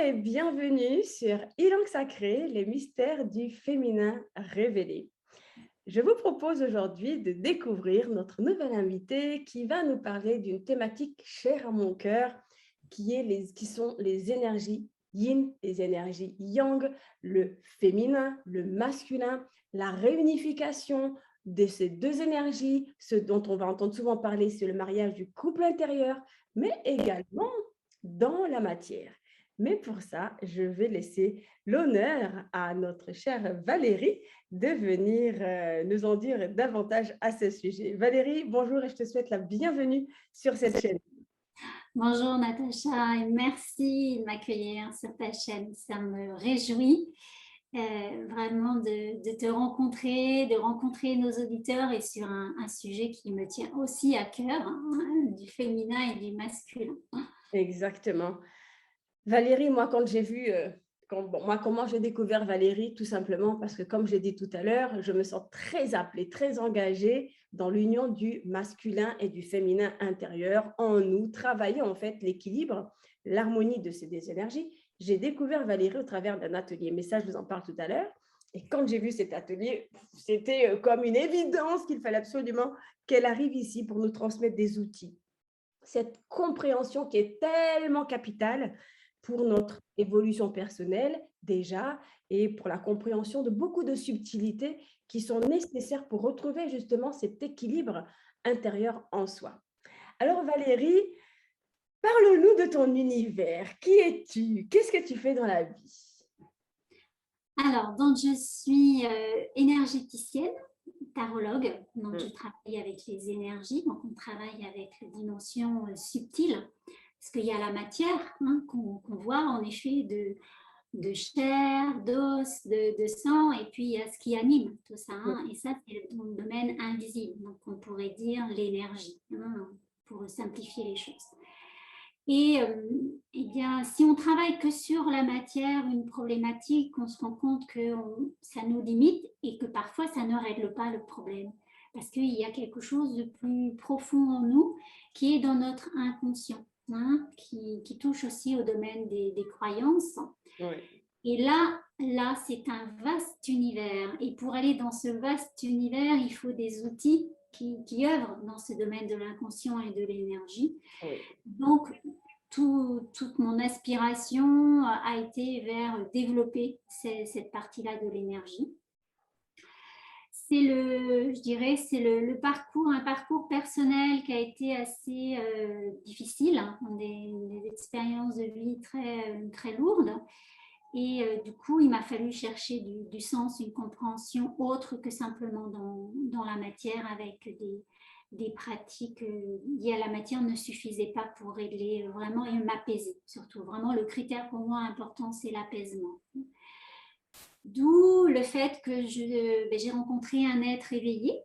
Et bienvenue sur Ilang Sacré, les mystères du féminin révélé. Je vous propose aujourd'hui de découvrir notre nouvelle invitée qui va nous parler d'une thématique chère à mon cœur, qui sont les énergies yin, les énergies yang, le féminin, le masculin, la réunification de ces deux énergies. Ce dont on va entendre souvent parler, c'est le mariage du couple intérieur, mais également dans la matière. Mais pour ça, je vais laisser l'honneur à notre chère Valérie de venir nous en dire davantage à ce sujet. Valérie, bonjour et je te souhaite la bienvenue sur cette chaîne. Bonjour Natacha et merci de m'accueillir sur ta chaîne. Ça me réjouit vraiment de te rencontrer, de rencontrer nos auditeurs et sur un sujet qui me tient aussi à cœur, hein, du féminin et du masculin. Exactement. Valérie, moi, quand j'ai vu, comment j'ai découvert Valérie, tout simplement parce que, comme j'ai dit tout à l'heure, je me sens très appelée, très engagée dans l'union du masculin et du féminin intérieur en nous, travailler en fait l'équilibre, l'harmonie de ces deux énergies. J'ai découvert Valérie au travers d'un atelier, mais ça, je vous en parle tout à l'heure. Et quand j'ai vu cet atelier, c'était comme une évidence qu'il fallait absolument qu'elle arrive ici pour nous transmettre des outils. Cette compréhension qui est tellement capitale pour notre évolution personnelle déjà et pour la compréhension de beaucoup de subtilités qui sont nécessaires pour retrouver justement cet équilibre intérieur en soi. Alors Valérie, parle-nous de ton univers. Qui es-tu? Qu'est-ce que tu fais dans la vie? Alors, donc je suis énergéticienne, tarologue, donc je travaille avec les énergies, donc on travaille avec les dimensions subtiles, parce qu'il y a la matière qu'on voit en effet de chair, d'os, de sang, et puis il y a ce qui anime tout ça, et ça c'est le domaine invisible, donc on pourrait dire l'énergie, pour simplifier les choses. Et eh bien, si on travaille que sur la matière, une problématique, on se rend compte que ça nous limite et que parfois ça ne règle pas le problème. Parce qu'il y a quelque chose de plus profond en nous qui est dans notre inconscient, qui touche aussi au domaine des croyances. Oui. Et là c'est un vaste univers. Et pour aller dans ce vaste univers, il faut des outils qui œuvrent dans ce domaine de l'inconscient et de l'énergie. Oui. Donc, toute mon aspiration a été vers développer cette partie-là de l'énergie. C'est je dirais, c'est le parcours, un parcours personnel qui a été assez difficile, des expériences de vie très lourdes. Et du coup, il m'a fallu chercher du sens, une compréhension autre que simplement dans la matière, avec des pratiques liées à la matière ne suffisaient pas pour régler vraiment et m'apaiser. Surtout, vraiment, le critère pour moi important, c'est l'apaisement. D'où le fait que j'ai rencontré un être éveillé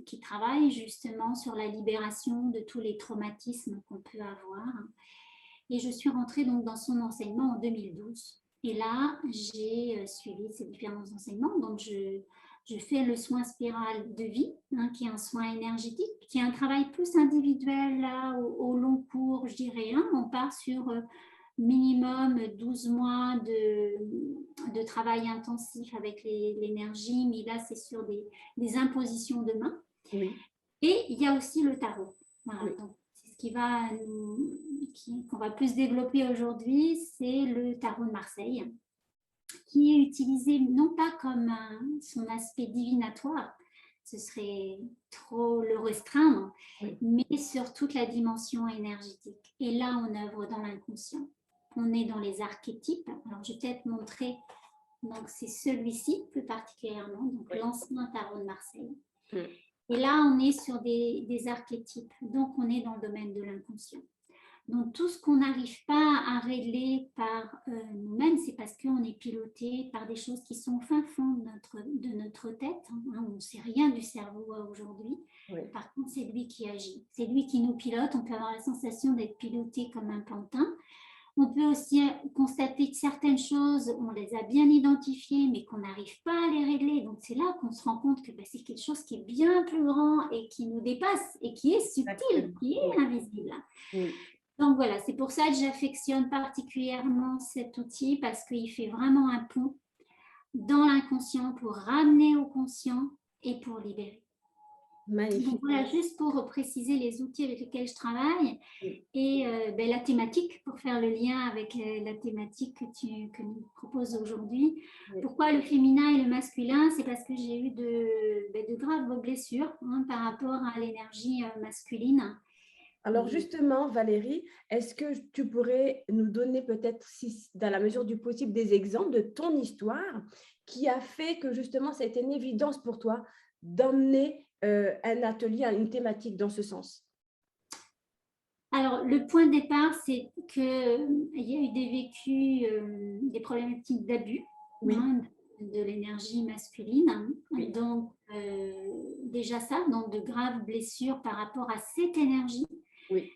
qui travaille justement sur la libération de tous les traumatismes qu'on peut avoir. Et je suis rentrée donc dans son enseignement en 2012. Et là, j'ai suivi ces différents enseignements. Donc, je fais le soin spiral de vie, qui est un soin énergétique, qui est un travail plus individuel là, au long cours, je dirais. On part sur minimum 12 mois de travail intensif avec l'énergie, mais là, c'est sur des impositions de main. Oui. Et il y a aussi le tarot. Voilà, oui. Donc, qu'on va plus développer aujourd'hui, c'est le tarot de Marseille, qui est utilisé non pas comme son aspect divinatoire, ce serait trop le restreindre, oui. Mais sur toute la dimension énergétique. Et là, on œuvre dans l'inconscient. On est dans les archétypes. Alors, je vais peut-être montrer. Donc, c'est celui-ci plus particulièrement, donc oui. L'ancien tarot de Marseille. Oui. Et là, on est sur des archétypes. Donc, on est dans le domaine de l'inconscient. Donc, tout ce qu'on n'arrive pas à régler par nous-mêmes, c'est parce qu'on est piloté par des choses qui sont au fin fond de notre tête. On ne sait rien du cerveau aujourd'hui. Oui. Par contre, c'est lui qui agit. C'est lui qui nous pilote. On peut avoir la sensation d'être piloté comme un pantin. On peut aussi constater que certaines choses, on les a bien identifiées, mais qu'on n'arrive pas à les régler. Donc, c'est là qu'on se rend compte que c'est quelque chose qui est bien plus grand et qui nous dépasse et qui est subtil, qui est invisible. Oui. Donc voilà, c'est pour ça que j'affectionne particulièrement cet outil parce qu'il fait vraiment un pont dans l'inconscient pour ramener au conscient et pour libérer. Donc Magnifique. voilà, juste pour préciser les outils avec lesquels je travaille et la thématique, pour faire le lien avec la thématique que nous proposes aujourd'hui. Oui. Pourquoi le féminin et le masculin? C'est parce que j'ai eu de graves blessures par rapport à l'énergie masculine. Alors justement, Valérie, est-ce que tu pourrais nous donner peut-être, si, dans la mesure du possible, des exemples de ton histoire qui a fait que justement, ça a été une évidence pour toi d'emmener un atelier, une thématique dans ce sens? Alors, le point de départ, c'est qu'il y a eu des vécus, des problématiques d'abus de l'énergie masculine. Oui. Donc, déjà ça, donc de graves blessures par rapport à cette énergie Oui.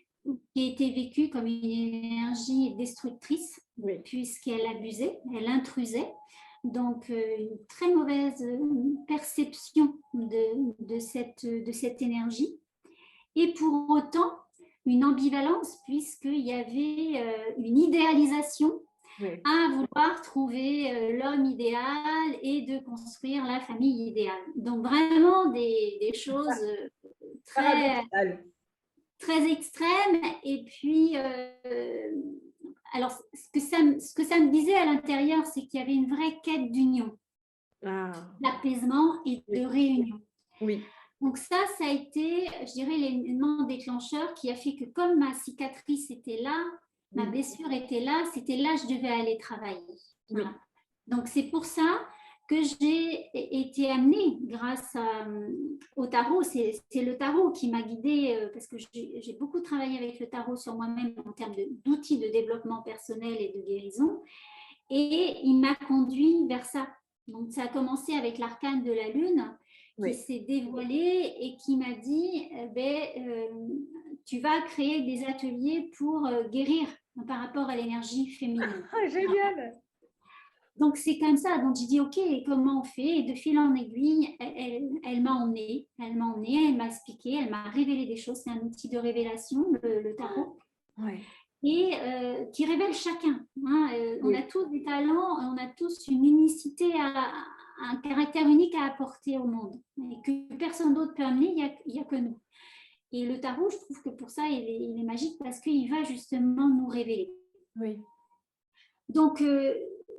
qui a été vécue comme une énergie destructrice, puisqu'elle abusait, elle intrusait. Donc, une très mauvaise perception de cette énergie. Et pour autant, une ambivalence, puisqu'il y avait une idéalisation à vouloir trouver l'homme idéal et de construire la famille idéale. Donc, vraiment des choses très extrêmes. Et puis, alors, ce que ça me disait à l'intérieur, c'est qu'il y avait une vraie quête d'union, d'apaisement et de réunion. Oui. Donc ça a été, je dirais, l'élément déclencheur qui a fait que comme ma cicatrice était là, ma blessure était là, c'était là que je devais aller travailler. Voilà. Donc c'est pour ça que j'ai été amenée grâce au tarot. C'est le tarot qui m'a guidée parce que j'ai beaucoup travaillé avec le tarot sur moi-même en termes d'outils de développement personnel et de guérison. Et il m'a conduit vers ça. Donc ça a commencé avec l'arcane de la lune qui s'est dévoilé et qui m'a dit tu vas créer des ateliers pour guérir par rapport à l'énergie féminine. Ah, génial! Donc c'est comme ça. Donc j'ai dit ok, comment on fait? Et de fil en aiguille, elle m'a emmenée, elle m'a expliqué, elle m'a révélé des choses. C'est un outil de révélation, le tarot. Et qui révèle chacun. On a tous des talents, on a tous une unicité, un caractère unique à apporter au monde, et que personne d'autre peut amener, il n'y a que nous. Et le tarot, je trouve que pour ça, il est magique parce qu'il va justement nous révéler. Donc,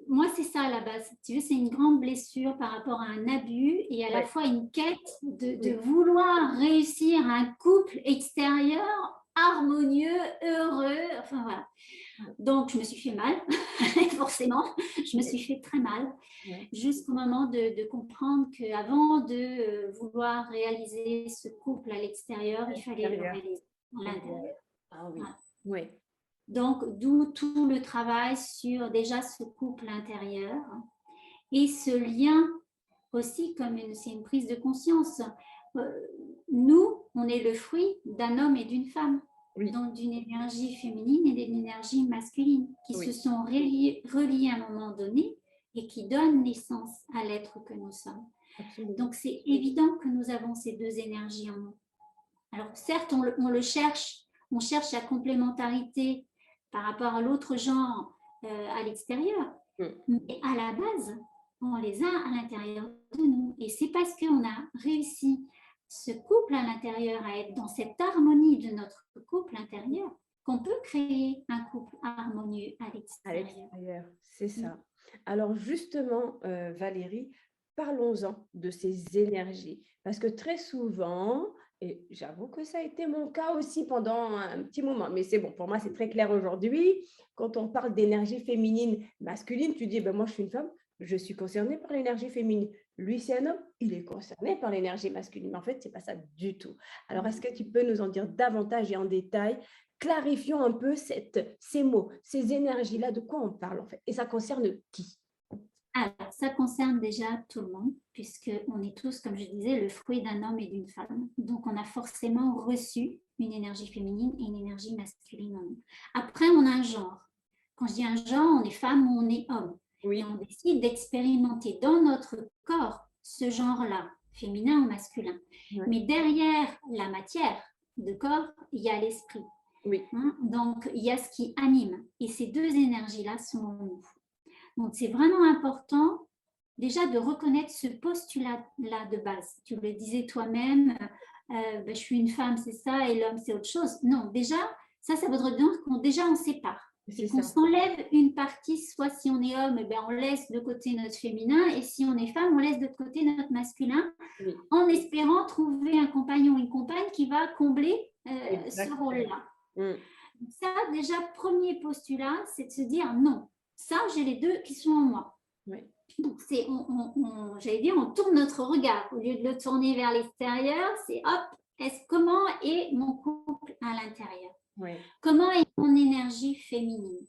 moi, c'est ça à la base. Tu veux, c'est une grande blessure par rapport à un abus et à la fois une quête de vouloir réussir un couple extérieur harmonieux, heureux, enfin voilà. Donc, je me suis fait mal, forcément, je me suis fait très mal, jusqu'au moment de comprendre qu'avant de vouloir réaliser ce couple à l'extérieur, il fallait le réaliser à l'intérieur. Ah oui, oui. Donc, d'où tout le travail sur déjà ce couple intérieur et ce lien aussi, comme c'est une prise de conscience. Nous, on est le fruit d'un homme et d'une femme, donc d'une énergie féminine et d'une énergie masculine qui se sont reliés à un moment donné et qui donnent naissance à l'être que nous sommes. Absolument. Donc, c'est évident que nous avons ces deux énergies en nous. Alors, certes, on le cherche, on cherche la complémentarité par rapport à l'autre genre à l'extérieur, mais à la base, on les a à l'intérieur de nous. Et c'est parce qu'on a réussi ce couple à l'intérieur à être dans cette harmonie de notre couple intérieur qu'on peut créer un couple harmonieux à l'extérieur. C'est ça. Alors justement, Valérie, parlons-en de ces énergies. Parce que très souvent, et j'avoue que ça a été mon cas aussi pendant un petit moment, mais c'est bon, pour moi c'est très clair aujourd'hui. Quand on parle d'énergie féminine, masculine, tu dis, moi je suis une femme, je suis concernée par l'énergie féminine. Lui, c'est un homme, il est concerné par l'énergie masculine. Mais en fait, ce n'est pas ça du tout. Alors, est-ce que tu peux nous en dire davantage et en détail? Clarifions un peu ces mots, ces énergies-là, de quoi on parle en fait. Et ça concerne qui? Alors, ça concerne déjà tout le monde, puisqu'on est tous, comme je disais, le fruit d'un homme et d'une femme. Donc, on a forcément reçu une énergie féminine et une énergie masculine en nous. Après, on a un genre. Quand je dis un genre, on est femme ou on est homme. Et on décide d'expérimenter dans notre corps ce genre-là, féminin ou masculin. Mais derrière la matière de corps, il y a l'esprit. Oui, hein. Donc, il y a ce qui anime. Et ces deux énergies-là sont en nous. Donc, c'est vraiment important déjà de reconnaître ce postulat-là de base. Tu le disais toi-même, je suis une femme, c'est ça, et l'homme, c'est autre chose. Non, déjà, ça voudrait dire qu'on déjà on sépare c'est et qu'on ça. s'enlève une partie, soit si on est homme, on laisse de côté notre féminin, et si on est femme, on laisse de côté notre masculin, Oui, en espérant trouver un compagnon ou une compagne qui va combler ce exactement. rôle-là. Mm. Ça, déjà, premier postulat, c'est de se dire non, ça, j'ai les deux qui sont en moi. Oui, Donc, j'allais dire, on tourne notre regard. Au lieu de le tourner vers l'extérieur, c'est hop, comment est mon couple à l'intérieur? oui, Comment est mon énergie féminine?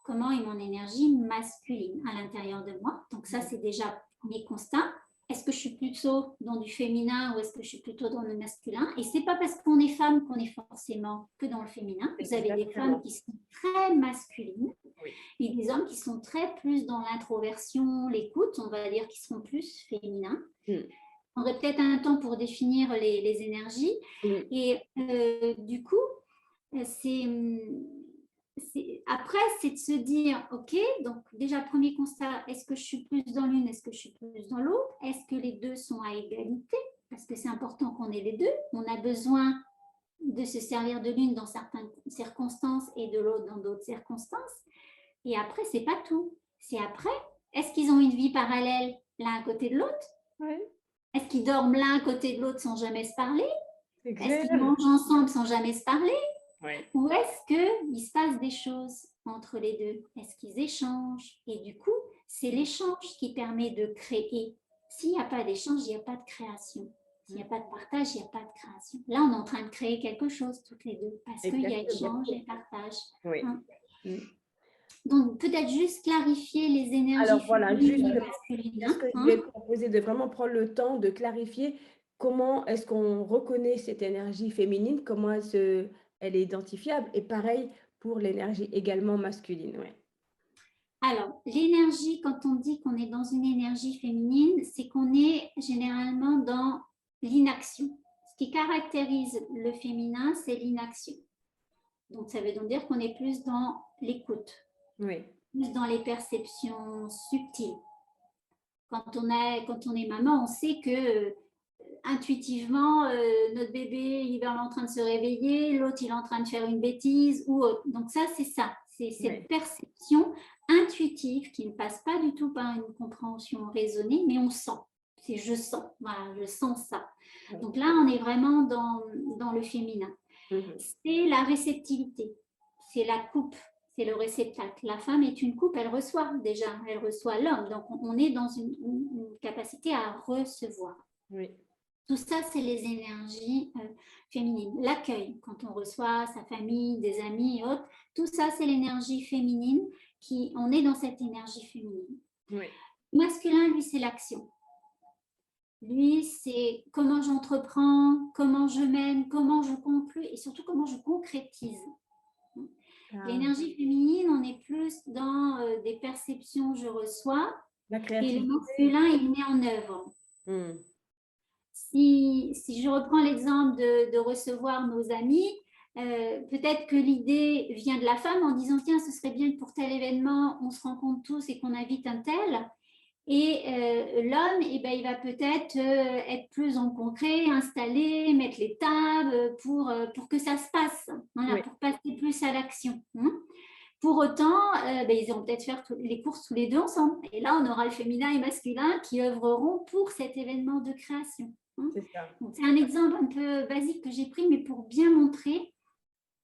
Comment est mon énergie masculine à l'intérieur de moi? Donc, ça, c'est déjà mes constats. Est-ce que je suis plutôt dans du féminin ou est-ce que je suis plutôt dans le masculin? Et c'est pas parce qu'on est femme qu'on est forcément que dans le féminin. Vous avez des femmes exactement. qui sont très masculines Oui, et des hommes qui sont très plus dans l'introversion, l'écoute, on va dire, qui seront plus féminins. mm. On aurait peut-être un temps pour définir les énergies. Oui, Et du coup, c'est après, c'est de se dire, OK, donc déjà, premier constat, est-ce que je suis plus dans l'une, est-ce que je suis plus dans l'autre? Est-ce que les deux sont à égalité? Parce que c'est important qu'on ait les deux. On a besoin de se servir de l'une dans certaines circonstances et de l'autre dans d'autres circonstances. Et après, c'est pas tout. C'est après, est-ce qu'ils ont une vie parallèle l'un à côté de l'autre? oui, Est-ce qu'ils dorment l'un à côté de l'autre sans jamais se parler? c'est Est-ce qu'ils clair. mangent ensemble sans jamais se parler? Oui, Ou est-ce qu'il se passe des choses entre les deux? Est-ce qu'ils échangent? Et du coup, c'est l'échange qui permet de créer. S'il n'y a pas d'échange, il n'y a pas de création. S'il n'y a pas de partage, il n'y a pas de création. Là, on est en train de créer quelque chose toutes les deux parce qu'il y a exactement. échange et partage. Oui. Hein. Mm. Donc, peut-être juste clarifier les énergies Alors voilà, féminines et justement, c'est ce masculines. que je Hein. voulais te proposer, de vraiment prendre le temps de clarifier comment est-ce qu'on reconnaît cette énergie féminine, comment elle est identifiable, et pareil pour l'énergie également masculine. Ouais. Alors, l'énergie, quand on dit qu'on est dans une énergie féminine, c'est qu'on est généralement dans l'inaction. Ce qui caractérise le féminin, c'est l'inaction. Donc, ça veut donc dire qu'on est plus dans l'écoute, Oui, plus dans les perceptions subtiles. Quand on est maman, on sait que intuitivement, notre bébé, il est en train de se réveiller, l'autre, il est en train de faire une bêtise ou autre. Donc ça, c'est ça. C'est cette oui, perception intuitive qui ne passe pas du tout par une compréhension raisonnée, mais on sent. C'est je sens. Voilà, je sens ça. oui. Donc là, on est vraiment dans le féminin. Mhm. C'est la réceptivité. C'est la coupe. C'est le réceptacle. La femme est une coupe, elle reçoit déjà, elle reçoit l'homme. Donc on est dans une capacité à recevoir. Oui, Tout ça, c'est les énergies féminines. L'accueil, quand on reçoit sa famille, des amis et autres, tout ça, c'est l'énergie féminine. On est dans cette énergie féminine. oui, Masculin, lui, c'est l'action. Lui, c'est comment j'entreprends, comment je mène, comment je conclue et surtout comment je concrétise. ah, L'énergie féminine, on est plus dans des perceptions, je reçois, la et le créativité. masculin, il met en œuvre. Mm. Si je reprends l'exemple de recevoir nos amis, peut-être que l'idée vient de la femme en disant tiens, ce serait bien que pour tel événement, on se rencontre tous et qu'on invite un tel. Et l'homme, il va peut-être être plus en concret, installé, mettre les tables pour que ça se passe, voilà, Oui, pour passer plus à l'action. Hein. Pour autant, ils vont peut-être faire les courses tous les deux ensemble. Et là, on aura le féminin et masculin qui œuvreront pour cet événement de création. Hein. c'est ça. C'est un exemple un peu basique que j'ai pris, mais pour bien montrer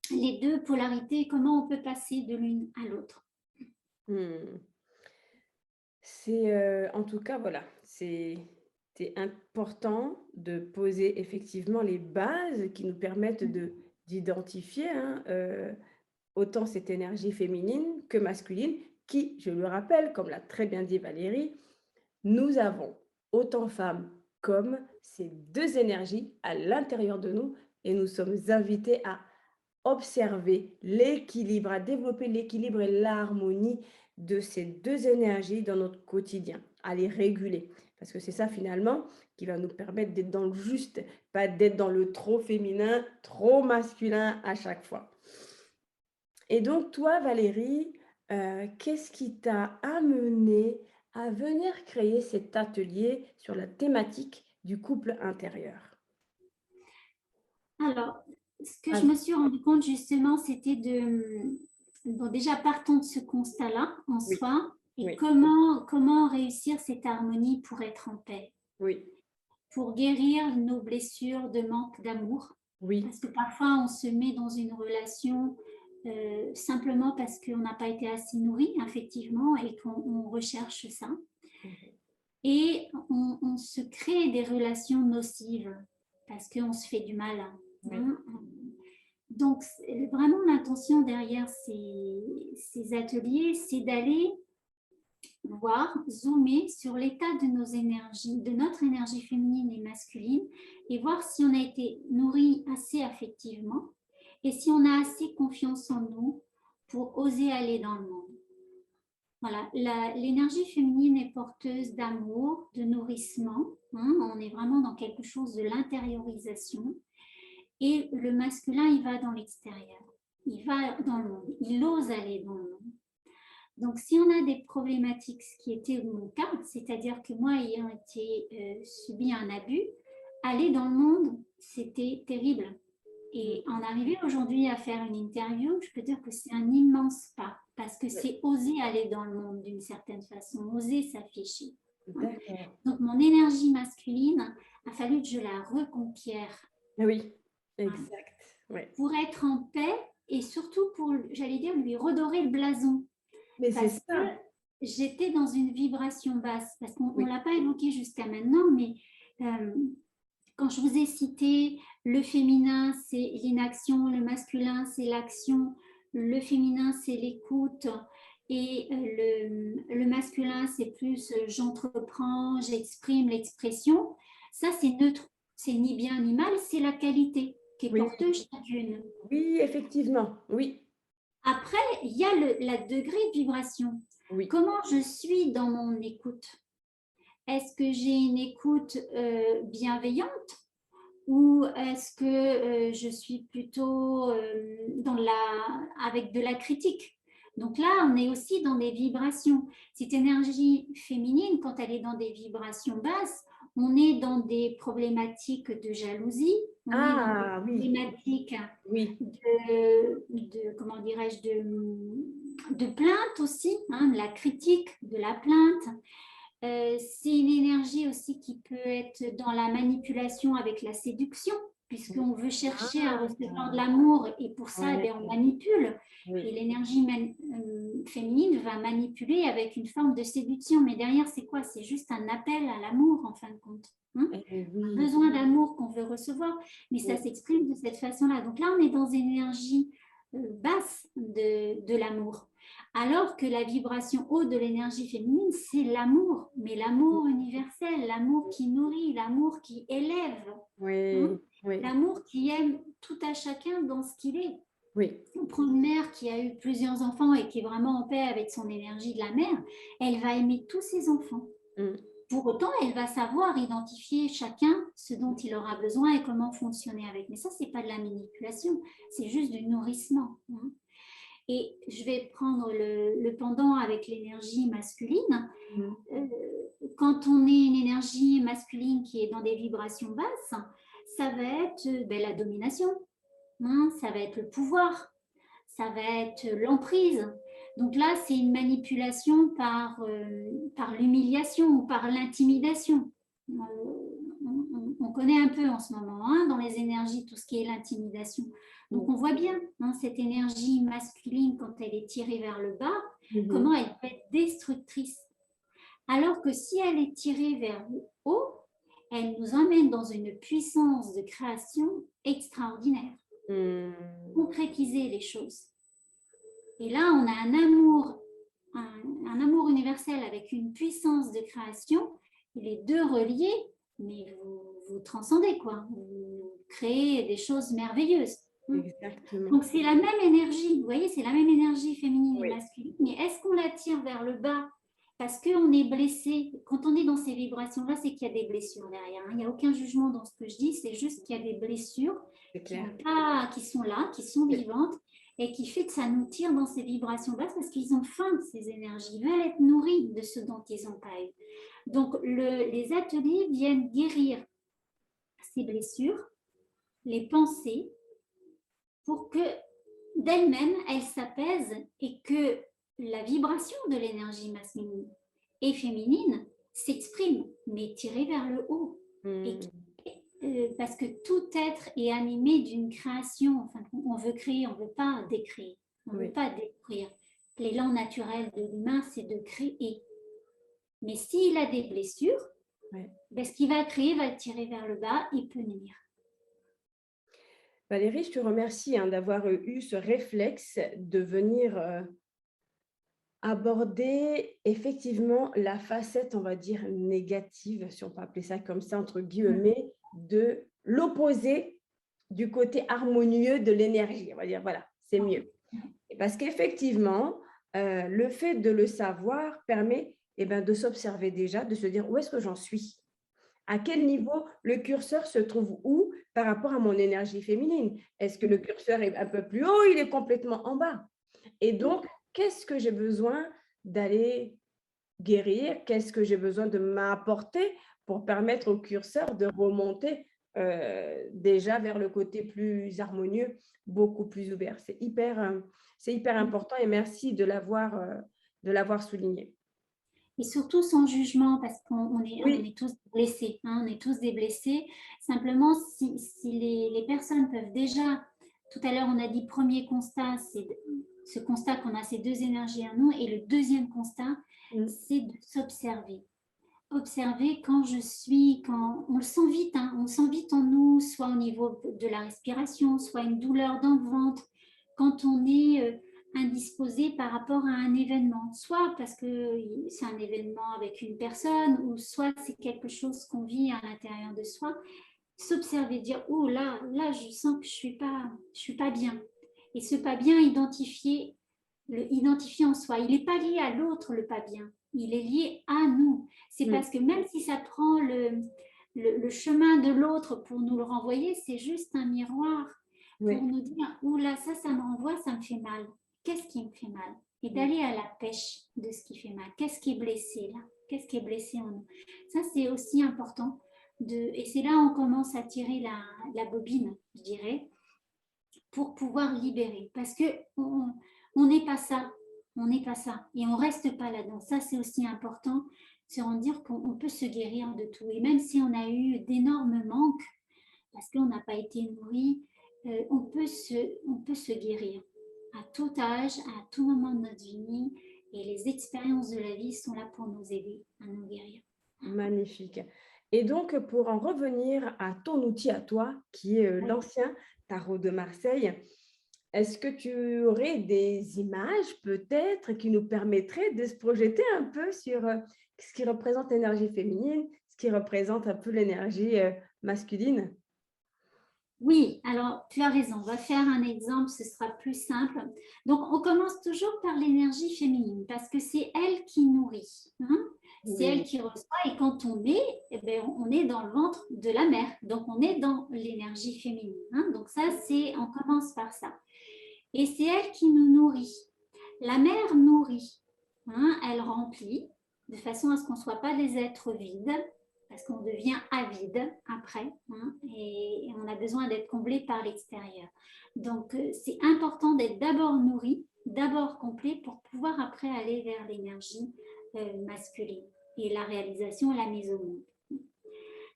les deux polarités et comment on peut passer de l'une à l'autre. Mm. C'est, en tout cas, voilà, c'est important de poser effectivement les bases qui nous permettent d'identifier, hein, autant cette énergie féminine que masculine qui, je le rappelle, comme l'a très bien dit Valérie, nous avons, autant femmes qu'hommes, ces 2 énergies à l'intérieur de nous et nous sommes invités à observer l'équilibre, à développer l'équilibre et l'harmonie de ces 2 énergies dans notre quotidien, à les réguler. Parce que c'est ça finalement qui va nous permettre d'être dans le juste, pas d'être dans le trop féminin, trop masculin à chaque fois. Et donc toi, Valérie, qu'est-ce qui t'a amené à venir créer cet atelier sur la thématique du couple intérieur? Alors, ce que je Ah me suis rendu compte justement, c'était bon, déjà partons de ce constat-là en oui, soi et oui, comment réussir cette harmonie pour être en paix, oui, pour guérir nos blessures de manque d'amour. oui. Parce que parfois, on se met dans une relation simplement parce qu'on n'a pas été assez nourri, effectivement, et qu'on recherche ça. Mmh. Et on se crée des relations nocives parce qu'on se fait du mal. Oui, Hein. Donc, vraiment, l'intention derrière ces ateliers, c'est d'aller voir, zoomer sur l'état de nos énergies, de notre énergie féminine et masculine, et voir si on a été nourri assez affectivement et si on a assez confiance en nous pour oser aller dans le monde. Voilà, l'énergie féminine est porteuse d'amour, de nourrissement. Hein, on est vraiment dans quelque chose de l'intériorisation. Et le masculin, il va dans l'extérieur. Il va dans le monde. Il ose aller dans le monde. Donc, si on a des problématiques, ce qui était mon cas, c'est-à-dire que moi, ayant subi un abus, aller dans le monde, c'était terrible. Et en arriver aujourd'hui à faire une interview, je peux dire que c'est un immense pas, parce que oui. c'est oser aller dans le monde d'une certaine façon, oser s'afficher. Hein. D'accord. Donc, mon énergie masculine, a fallu que je la reconquière. Oui, Hein, exact. Ouais. pour être en paix et surtout pour, j'allais dire, lui redorer le blason. Mais c'est Parce que ça. j'étais dans une vibration basse, parce qu'on ne Oui. l'a pas évoqué jusqu'à maintenant, mais quand je vous ai cité le féminin, c'est l'inaction, le masculin, c'est l'action, le féminin, c'est l'écoute, et le masculin, c'est plus j'entreprends, j'exprime l'expression. Ça, c'est neutre, c'est ni bien ni mal, c'est la qualité qui est Oui, porteuse chacune. oui, effectivement. Oui, Après, il y a la degré de vibration. oui. Comment je suis dans mon écoute? Est-ce que j'ai une écoute bienveillante ou est-ce que je suis plutôt avec de la critique? Donc là, on est aussi dans des vibrations. Cette énergie féminine, quand elle est dans des vibrations basses, on est dans des problématiques de jalousie, on est dans des Ah oui, problématiques oui, comment dirais-je, de plainte aussi, hein, de la critique, de la plainte. C'est une énergie aussi qui peut être dans la manipulation avec la séduction, oui. puisqu'on veut chercher à Ah, recevoir de l'amour et pour ça, ouais, ben, on manipule. Et oui. l'énergie féminine va manipuler avec une forme de séduction. Mais derrière, c'est quoi? C'est juste un appel à l'amour, en fin de compte. Hein, Eh un oui, besoin d'amour qu'on veut recevoir. Mais ça oui, s'exprime de cette façon-là. Donc là, on est dans une énergie basse de l'amour. Alors que la vibration haute de l'énergie féminine, c'est l'amour, mais l'amour universel, l'amour qui nourrit, l'amour qui élève, hein, oui, oui, l'amour qui aime tout à chacun dans ce qu'il est. oui. On prend une mère qui a eu plusieurs enfants et qui est vraiment en paix avec son énergie de la mère, elle va aimer tous ses enfants. Mm. Pour autant, elle va savoir identifier chacun ce dont il aura besoin et comment fonctionner avec. Mais ça, c'est pas de la manipulation, c'est juste du nourrissement. Hein. Et je vais prendre le pendant avec l'énergie masculine. Mm. Quand on est une énergie masculine qui est dans des vibrations basses, ça va être la domination, hein, ça va être le pouvoir, ça va être l'emprise. Donc là, c'est une manipulation par l'humiliation ou par l'intimidation. On connaît un peu en ce moment, hein, dans les énergies, tout ce qui est l'intimidation. Donc on voit bien hein, cette énergie masculine, quand elle est tirée vers le bas, Mhm. comment elle peut être destructrice. Alors que si elle est tirée vers le haut, elle nous emmène dans une puissance de création extraordinaire. Mm. Concrétiser les choses. Et là, on a un amour universel avec une puissance de création. Et les deux reliés, mais vous transcendez, quoi. Vous créez des choses merveilleuses. Exactement. Donc, c'est la même énergie, vous voyez, c'est la même énergie féminine et Oui, masculine. Mais est-ce qu'on la tire vers le bas parce qu'on est blessé? Quand on est dans ces vibrations-là, c'est qu'il y a des blessures derrière. Il n'y a aucun jugement dans ce que je dis, c'est juste qu'il y a des blessures c'est clair. qui sont là, qui sont vivantes. et qui fait que ça nous tire dans ces vibrations basses parce qu'ils ont faim, ces énergies, ils veulent être nourris de ce dont ils n'ont pas eu. Donc, les ateliers viennent guérir ces blessures, les pensées, pour que d'elles-mêmes, elles s'apaisent et que la vibration de l'énergie masculine et féminine s'exprime, mais tirée vers le haut. Parce que tout être est animé d'une création. Enfin, on veut créer, on ne veut pas décréer, on ne veut pas détruire. L'élan naturel de l'humain, c'est de créer. Mais s'il a des blessures, ben, ce qu'il va créer va le tirer vers le bas, il peut nuire. Valérie, je te remercie d'avoir eu ce réflexe de venir aborder effectivement la facette, on va dire, négative, si on peut appeler ça comme ça, entre guillemets, de l'opposé du côté harmonieux de l'énergie. On va dire, voilà, c'est mieux. Parce qu'effectivement, le fait de le savoir permet de s'observer déjà, de se dire où est-ce que j'en suis? À quel niveau le curseur se trouve où par rapport à mon énergie féminine? Est-ce que le curseur est un peu plus haut? Il est complètement en bas. Et donc, qu'est-ce que j'ai besoin d'aller guérir? Qu'est-ce que j'ai besoin de m'apporter pour permettre au curseur de remonter déjà vers le côté plus harmonieux, beaucoup plus ouvert? C'est hyper important et merci de l'avoir souligné. Et surtout sans jugement, parce qu'on est tous blessés, on est tous des blessés. Simplement, si les personnes peuvent déjà, tout à l'heure on a dit premier constat, c'est ce constat qu'on a ces deux énergies en nous, et le deuxième constat, c'est de s'observer. Observer quand je suis, quand on le sent vite, on le sent vite en nous, soit au niveau de la respiration, soit une douleur dans le ventre, quand on est indisposé par rapport à un événement, soit parce que c'est un événement avec une personne, ou soit c'est quelque chose qu'on vit à l'intérieur de soi. S'observer, dire oh là je sens que je suis pas bien, et ce pas bien identifier en soi. Il n'est pas lié à l'autre le pas bien, il est lié à nous. C'est parce que même si ça prend le chemin de l'autre pour nous le renvoyer, c'est juste un miroir pour nous dire oh là ça me renvoie, ça me fait mal. Qu'est-ce qui me fait mal? Et d'aller à la pêche de ce qui fait mal. Qu'est-ce qui est blessé là? Qu'est-ce qui est blessé en nous? Ça, c'est aussi important. Et c'est là où on commence à tirer la bobine, je dirais, pour pouvoir libérer. Parce qu'on n'est pas ça. On n'est pas ça. Et on ne reste pas là-dedans. Ça, c'est aussi important, se rendre dire qu'on peut se guérir de tout. Et même si on a eu d'énormes manques, parce qu'on n'a pas été nourri, on peut se guérir à tout âge, à tout moment de notre vie, et les expériences de la vie sont là pour nous aider à nous guérir. Magnifique. Et donc, pour en revenir à ton outil à toi, qui est l'ancien tarot de Marseille, est-ce que tu aurais des images peut-être qui nous permettraient de se projeter un peu sur ce qui représente l'énergie féminine, ce qui représente un peu l'énergie masculine? Oui, alors tu as raison, on va faire un exemple, ce sera plus simple. Donc on commence toujours par l'énergie féminine parce que c'est elle qui nourrit, c'est elle qui reçoit, et quand on est, on est dans le ventre de la mère, donc on est dans l'énergie féminine. Donc ça, on commence par ça. Et c'est elle qui nous nourrit. La mère nourrit, elle remplit de façon à ce qu'on ne soit pas des êtres vides, parce qu'on devient avide après, et on a besoin d'être comblé par l'extérieur. Donc, c'est important d'être d'abord nourri, d'abord complet, pour pouvoir après aller vers l'énergie masculine et la réalisation, la mise au monde.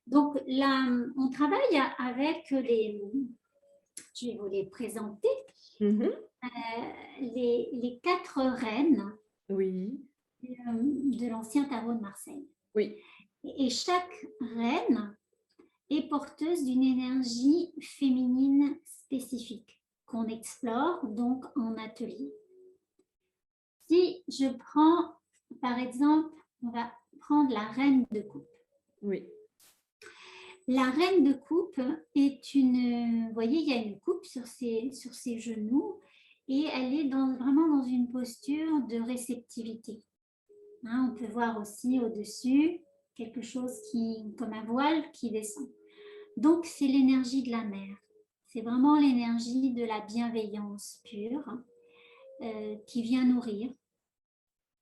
Donc, là, on travaille avec je vais vous les présenter, les 4 reines de l'ancien tarot de Marseille. Oui. Et chaque reine est porteuse d'une énergie féminine spécifique qu'on explore donc en atelier. Si je prends, par exemple, on va prendre la reine de coupe. Oui. La reine de coupe est vous voyez, il y a une coupe sur ses genoux, et elle est vraiment dans une posture de réceptivité. On peut voir aussi au-dessus quelque chose comme un voile qui descend. Donc, c'est l'énergie de la mère. C'est vraiment l'énergie de la bienveillance pure qui vient nourrir,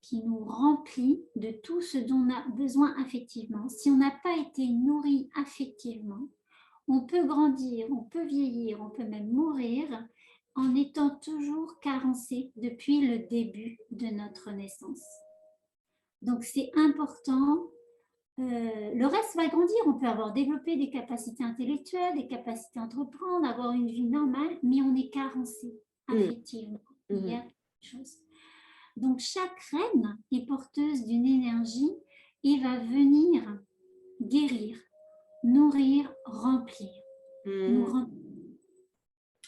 qui nous remplit de tout ce dont on a besoin affectivement. Si on n'a pas été nourri affectivement, on peut grandir, on peut vieillir, on peut même mourir en étant toujours carencé depuis le début de notre naissance. Donc c'est important. Le reste va grandir, on peut avoir développé des capacités intellectuelles, des capacités à entreprendre, avoir une vie normale, mais on est carencé affectivement. Il y a quelque chose. Donc chaque reine est porteuse d'une énergie et va venir guérir, nourrir, remplir. Nous remplir.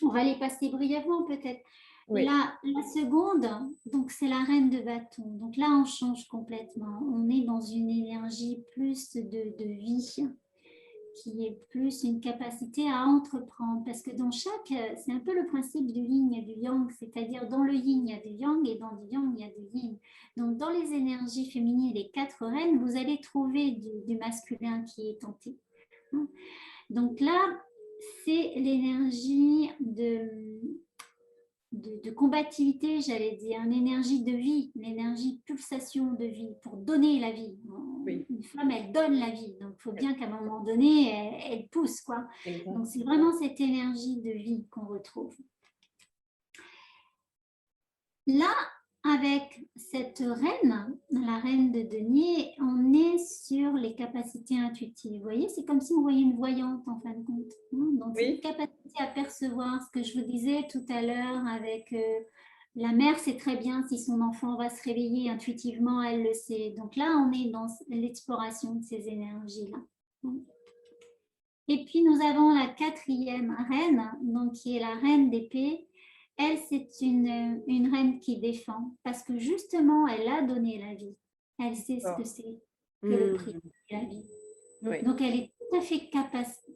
On va les passer brièvement peut-être. Oui. La seconde, donc c'est la reine de bâton. Donc là, on change complètement. On est dans une énergie plus de vie, qui est plus une capacité à entreprendre. Parce que dans chaque, c'est un peu le principe du yin et du yang, c'est-à-dire dans le yin, il y a du yang et dans le yang, il y a du yin. Donc dans les énergies féminines, les 4 reines, vous allez trouver du masculin qui est tenté. Donc là, c'est l'énergie de combativité, j'allais dire, une énergie de vie, une énergie pulsation de vie pour donner la vie. Oui. Une femme, elle donne la vie, donc il faut bien qu'à un moment donné, elle pousse, quoi. Exactement. Donc c'est vraiment cette énergie de vie qu'on retrouve. Là, avec cette reine, la reine de denier, on est sur les capacités intuitives. Vous voyez, c'est comme si on voyait une voyante en fin de compte. Donc, c'est une capacité à percevoir ce que je vous disais tout à l'heure avec la mère sait très bien si son enfant va se réveiller intuitivement, elle le sait. Donc là, on est dans l'exploration de ces énergies-là. Et puis, nous avons la 4e reine, donc qui est la reine d'épée. Elle, c'est une reine qui défend parce que justement, elle a donné la vie. Elle sait ce que c'est que le prix de la vie. Oui. Donc, elle est tout à fait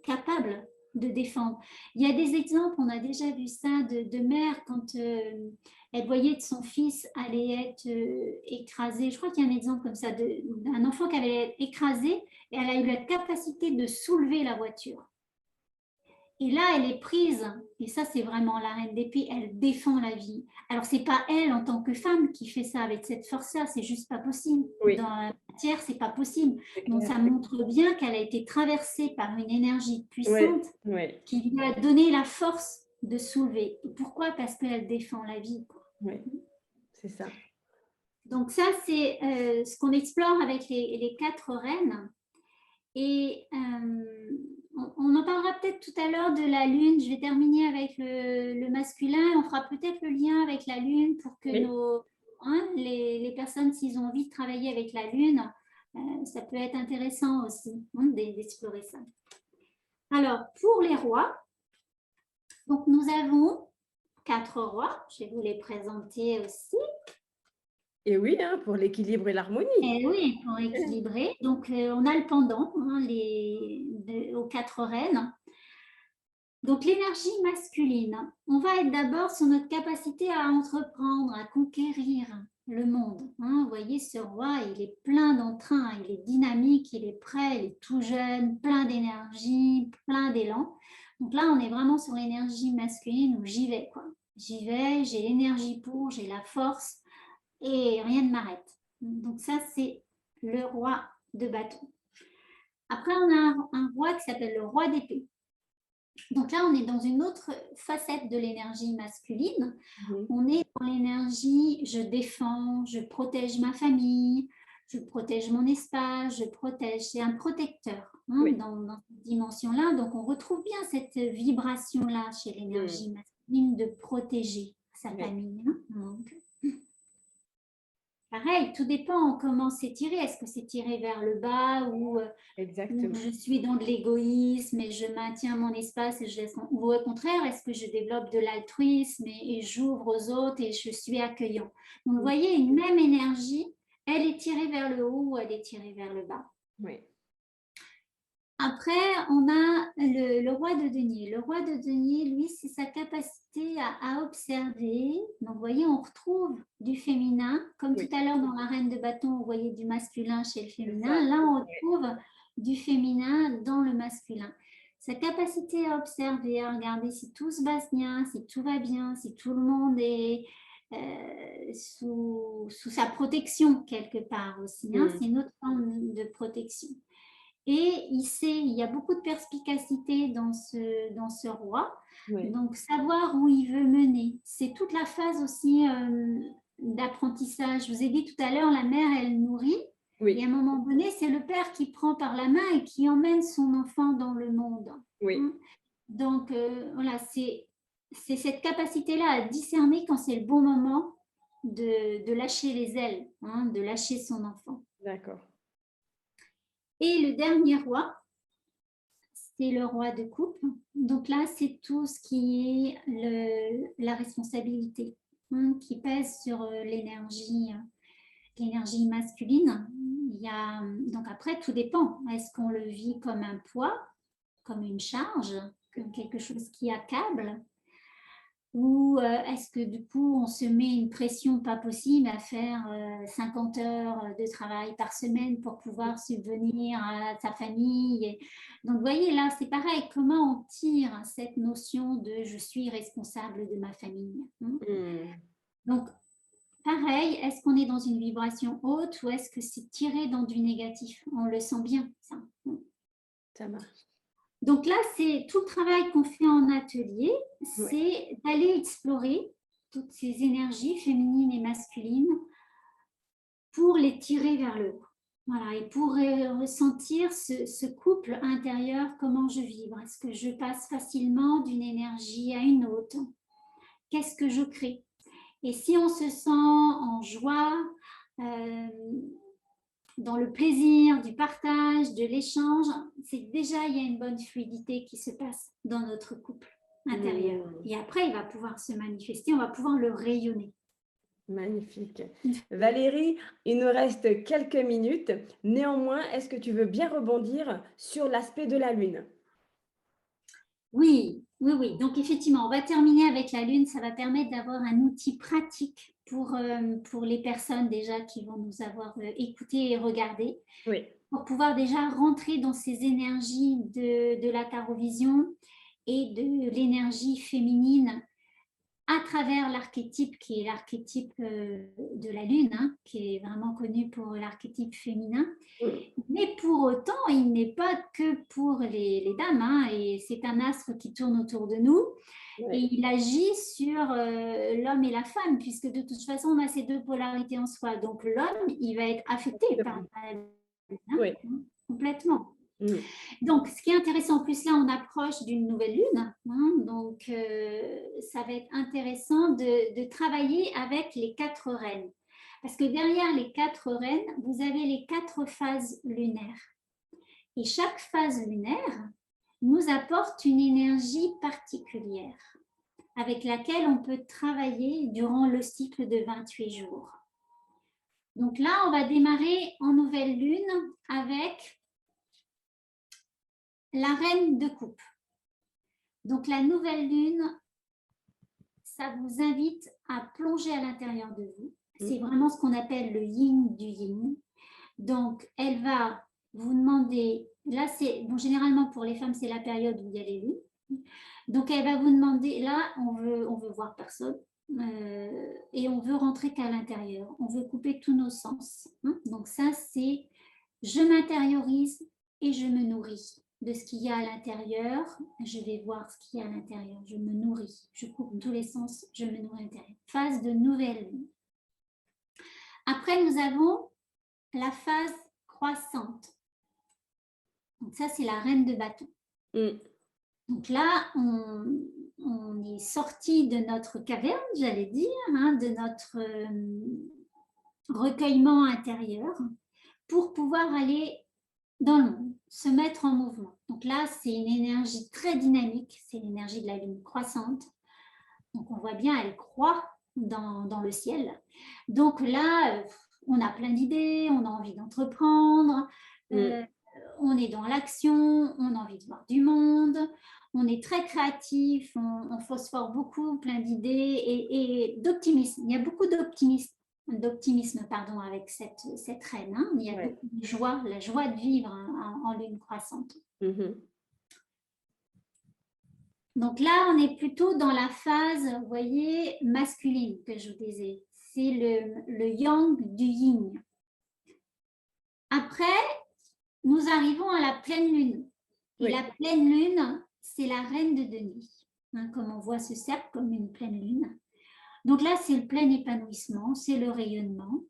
capable de défendre. Il y a des exemples, on a déjà vu ça, de mères quand elle voyait que son fils allait être écrasé. Je crois qu'il y a un exemple comme ça d'un enfant qui allait être écrasé et elle a eu la capacité de soulever la voiture. Et là, elle est prise, et ça, c'est vraiment la reine d'épée, elle défend la vie. Alors, c'est pas elle, en tant que femme, qui fait ça avec cette force-là, c'est juste pas possible. Oui. Dans la matière, c'est pas possible. Donc, ça montre bien qu'elle a été traversée par une énergie puissante qui lui a donné la force de soulever. Et pourquoi? Parce qu'elle défend la vie. Oui, c'est ça. Donc, ça, c'est ce qu'on explore avec les 4 reines. Et on en parlera peut-être tout à l'heure de la lune. Je vais terminer avec le masculin. On fera peut-être le lien avec la lune pour que les personnes, s'ils ont envie de travailler avec la lune, ça peut être intéressant aussi d'explorer ça. Alors, pour les rois, donc nous avons 4 rois. Je vais vous les présenter aussi. Et oui, pour l'équilibre et l'harmonie. Et oui, pour équilibrer. Donc, on a le pendant aux 4 reines. Donc, l'énergie masculine, on va être d'abord sur notre capacité à entreprendre, à conquérir le monde. Vous voyez, ce roi, il est plein d'entrain, il est dynamique, il est prêt, il est tout jeune, plein d'énergie, plein d'élan. Donc là, on est vraiment sur l'énergie masculine où j'y vais, quoi. J'y vais, j'ai l'énergie pour, j'ai la force et rien ne m'arrête. Donc ça, c'est le roi de bâton. Après, on a un roi qui s'appelle le roi d'épée. Donc là, on est dans une autre facette de l'énergie masculine. On est dans l'énergie, je défends, je protège ma famille, je protège mon espace, je protège. C'est un protecteur dans cette dimension-là. Donc, on retrouve bien cette vibration-là chez l'énergie masculine de protéger sa famille. Donc, pareil, tout dépend comment c'est tiré. Est-ce que c'est tiré vers le bas ou je suis dans de l'égoïsme et je maintiens mon espace et je laisse ou au contraire, est-ce que je développe de l'altruisme et j'ouvre aux autres et je suis accueillant. Donc, vous voyez, une même énergie, elle est tirée vers le haut ou elle est tirée vers le bas. Oui. Après, on a le roi de denier. Le roi de denier, lui, c'est sa capacité à observer. Donc, vous voyez, on retrouve du féminin. Comme tout à l'heure, dans la reine de bâton, vous voyez du masculin chez le féminin. Là, on retrouve du féminin dans le masculin. Cette capacité à observer, à regarder si tout se passe bien, si tout va bien, si tout le monde est sous sa protection quelque part aussi. Hein. C'est une autre forme de protection. Et il y a beaucoup de perspicacité dans ce roi. Oui. Donc, savoir où il veut mener. C'est toute la phase aussi d'apprentissage. Je vous ai dit tout à l'heure, la mère, elle nourrit. Oui. Et à un moment donné, c'est le père qui prend par la main et qui emmène son enfant dans le monde. Oui. Donc, voilà, c'est cette capacité-là à discerner quand c'est le bon moment de lâcher les ailes, hein, de lâcher son enfant. D'accord. Et le dernier roi, c'est le roi de coupe. Donc là, c'est tout ce qui est la responsabilité, hein, qui pèse sur l'énergie masculine. Donc après, tout dépend. Est-ce qu'on le vit comme un poids, comme une charge, comme quelque chose qui accable? Ou est-ce que du coup, on se met une pression pas possible à faire 50 heures de travail par semaine pour pouvoir subvenir à sa famille? Donc, vous voyez, là, c'est pareil. Comment on tire cette notion de « je suis responsable de ma famille » Donc, pareil, est-ce qu'on est dans une vibration haute ou est-ce que c'est tiré dans du négatif? On le sent bien, ça. Ça marche. Donc là, c'est tout le travail qu'on fait en atelier, c'est d'aller explorer toutes ces énergies féminines et masculines pour les tirer vers le haut. Voilà, et pour ressentir ce couple intérieur, comment je vibre. Est-ce que je passe facilement d'une énergie à une autre? Qu'est-ce que je crée? Et si on se sent en joie, dans le plaisir du partage, de l'échange, c'est déjà, il y a une bonne fluidité qui se passe dans notre couple intérieur. Et après, il va pouvoir se manifester, on va pouvoir le rayonner. Magnifique. Valérie, il nous reste quelques minutes. Néanmoins, est-ce que tu veux bien rebondir sur l'aspect de la Lune? Oui. Donc, effectivement, on va terminer avec la Lune. Ça va permettre d'avoir un outil pratique pour les personnes déjà qui vont nous avoir écouté et regardé. Oui. Pour pouvoir déjà rentrer dans ces énergies de la tarovision et de l'énergie féminine à travers l'archétype qui est l'archétype de la Lune, hein, qui est vraiment connu pour l'archétype féminin. Mais pour autant, il n'est pas que pour les dames, hein, et c'est un astre qui tourne autour de nous. Et il agit sur l'homme et la femme, puisque de toute façon, on a ces deux polarités en soi. Donc l'homme, il va être affecté par la Lune, hein, complètement. Donc, ce qui est intéressant, en plus là, on approche d'une nouvelle lune, hein, donc ça va être intéressant de travailler avec les 4 reines. Parce que derrière les 4 reines, vous avez les 4 phases lunaires. Et chaque phase lunaire nous apporte une énergie particulière avec laquelle on peut travailler durant le cycle de 28 jours. Donc là, on va démarrer en nouvelle lune avec la reine de coupe. Donc la nouvelle lune, ça vous invite à plonger à l'intérieur de vous. C'est vraiment ce qu'on appelle le yin du yin. Donc elle va vous demander, là c'est, bon, généralement pour les femmes c'est la période où il y a les lunes. Donc elle va vous demander, là on veut voir personne et on veut rentrer qu'à l'intérieur. On veut couper tous nos sens. Hein. Donc ça c'est, je m'intériorise et je me nourris de ce qu'il y a à l'intérieur, je vais voir ce qu'il y a à l'intérieur, je me nourris, je coupe tous les sens, je me nourris à l'intérieur. Phase de nouvelle lune. Après, nous avons la phase croissante. Donc ça, c'est la reine de bâton. Donc là, on est sorti de notre caverne, j'allais dire, hein, de notre recueillement intérieur pour pouvoir aller dans le monde, se mettre en mouvement. Donc là, c'est une énergie très dynamique, c'est l'énergie de la lune croissante. Donc on voit bien, elle croît dans le ciel. Donc là, on a plein d'idées, on a envie d'entreprendre, on est dans l'action, on a envie de voir du monde, on est très créatif, on phosphore beaucoup, plein d'idées et d'optimisme. Il y a beaucoup d'optimisme avec cette reine. Hein. Il y a beaucoup de joie, la joie de vivre en lune croissante. Donc là, on est plutôt dans la phase, vous voyez, masculine que je vous disais. C'est le yang du yin. Après, nous arrivons à la pleine lune. Et Oui. la pleine lune, c'est la reine de Denis. Hein, comme on voit ce cercle comme une pleine lune. Donc là, c'est le plein épanouissement, c'est le rayonnement.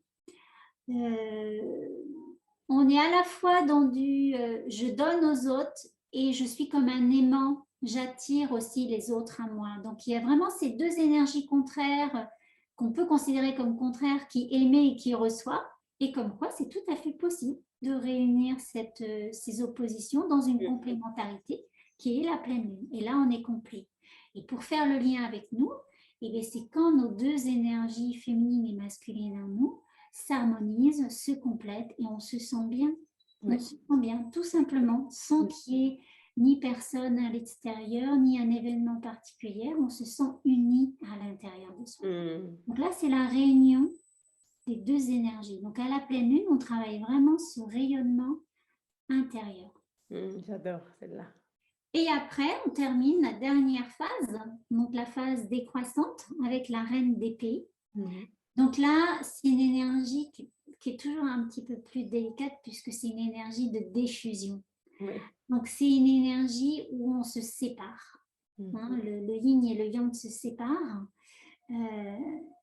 On est à la fois dans du je donne aux autres et je suis comme un aimant, j'attire aussi les autres à moi. Donc il y a vraiment ces deux énergies contraires qu'on peut considérer comme contraires, qui émet et qui reçoit, et comme quoi c'est tout à fait possible de réunir ces oppositions dans une complémentarité qui est la pleine lune. Et là, on est complet. Et pour faire le lien avec nous, eh c'est quand nos deux énergies féminines et masculines en nous s'harmonisent, se complètent et on se sent bien. Oui. On se sent bien, tout simplement, sans qu'il y ait ni personne à l'extérieur, ni un événement particulier. On se sent unis à l'intérieur de soi. Donc là, c'est la réunion des deux énergies. Donc à la pleine lune, on travaille vraiment ce rayonnement intérieur. J'adore celle-là. Et après, on termine la dernière phase, donc la phase décroissante avec la reine d'épée. Donc là, c'est une énergie qui est toujours un petit peu plus délicate puisque c'est une énergie de diffusion. Oui. Donc c'est une énergie où on se sépare. Hein, le yin et le yang se séparent.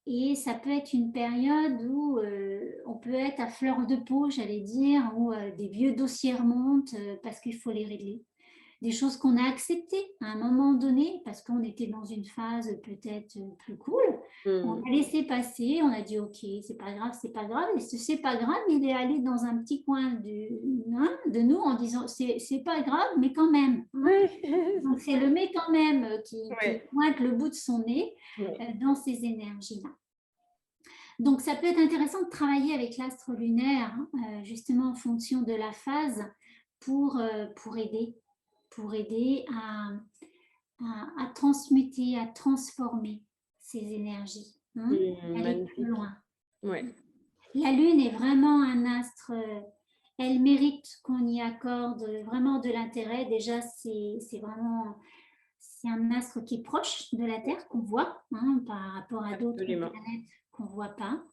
Et ça peut être une période où on peut être à fleur de peau, j'allais dire, où des vieux dossiers remontent parce qu'il faut les régler. Des choses qu'on a acceptées à un moment donné parce qu'on était dans une phase peut-être plus cool. On a laissé passer, on a dit ok, c'est pas grave, c'est pas grave. Et ce c'est pas grave, il est allé dans un petit coin de nous en disant c'est pas grave, mais quand même. Oui. Donc c'est le mais quand même qui pointe le bout de son nez Oui. dans ces énergies-là. Donc ça peut être intéressant de travailler avec l'astre lunaire justement en fonction de la phase pour aider à transmuter, à transformer ces énergies. Aller plus loin. Ouais. La Lune est vraiment un astre, elle mérite qu'on y accorde vraiment de l'intérêt. Déjà, c'est un astre qui est proche de la Terre, qu'on voit par rapport à d'autres planètes qu'on ne voit pas.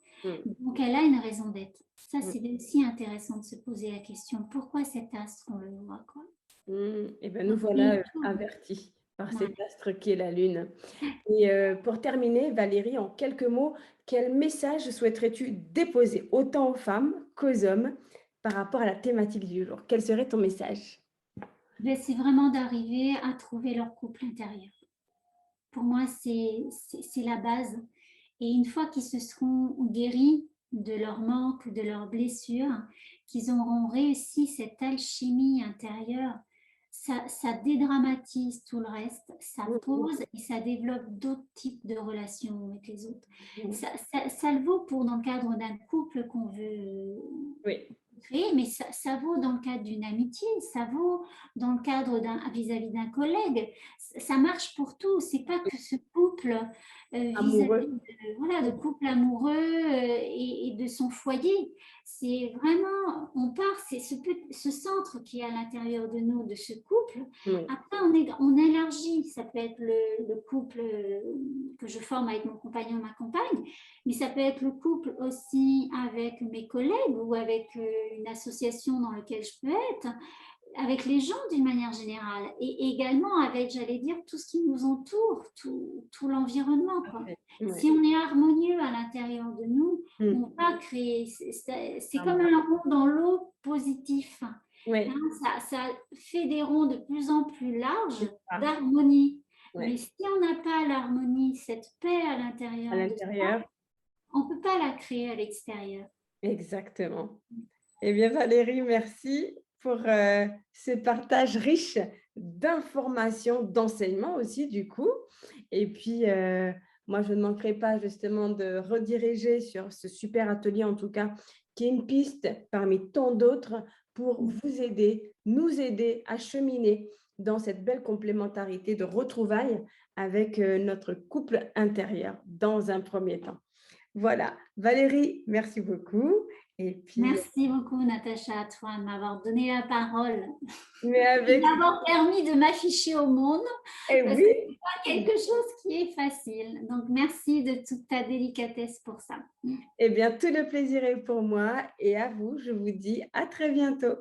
Donc, elle a une raison d'être. Ça, c'est aussi intéressant de se poser la question, pourquoi cet astre, on le voit quoi? Et bien, nous voilà avertis par cet astre qui est la Lune. Et pour terminer, Valérie, en quelques mots, quel message souhaiterais-tu déposer autant aux femmes qu'aux hommes par rapport à la thématique du jour? Quel serait ton message? C'est vraiment d'arriver à trouver leur couple intérieur. Pour moi, c'est la base. Et une fois qu'ils se seront guéris de leur manque, de leurs blessures, qu'ils auront réussi cette alchimie intérieure, ça dédramatise tout le reste, ça pose et ça développe d'autres types de relations avec les autres. Ça le vaut pour dans le cadre d'un couple qu'on veut créer, mais ça vaut dans le cadre d'une amitié, ça vaut dans le cadre vis-à-vis d'un collègue. Ça marche pour tout. C'est pas que ce couple vis-à-vis de couple amoureux et de son foyer. C'est vraiment, on part, c'est ce centre qui est à l'intérieur de nous, de ce couple. Après, on élargit. Ça peut être le couple que je forme avec mon compagnon, ma compagne, mais ça peut être le couple aussi avec mes collègues ou avec une association dans laquelle je peux être, avec les gens d'une manière générale et également avec, j'allais dire, tout ce qui nous entoure, tout l'environnement. Si on est harmonieux à l'intérieur de nous, on va créer, c'est comme un rond dans l'eau positif. Ça fait des ronds de plus en plus larges d'harmonie. Mais si on n'a pas l'harmonie, cette paix à l'intérieur de soi, on ne peut pas la créer à l'extérieur. Exactement. Eh bien, Valérie, merci pour ce partage riche d'informations, d'enseignements aussi, du coup. Et puis, moi, je ne manquerai pas justement de rediriger sur ce super atelier, en tout cas, qui est une piste parmi tant d'autres pour vous aider, nous aider à cheminer dans cette belle complémentarité de retrouvailles avec notre couple intérieur dans un premier temps. Voilà, Valérie, merci beaucoup. Et puis, Merci beaucoup, Natacha, à toi de m'avoir donné la parole mais et avec, d'avoir permis de m'afficher au monde eh parce oui, que ce n'est pas quelque chose qui est facile. Donc, merci de toute ta délicatesse pour ça. eh bien, tout le plaisir est pour moi et à vous, je vous dis à très bientôt.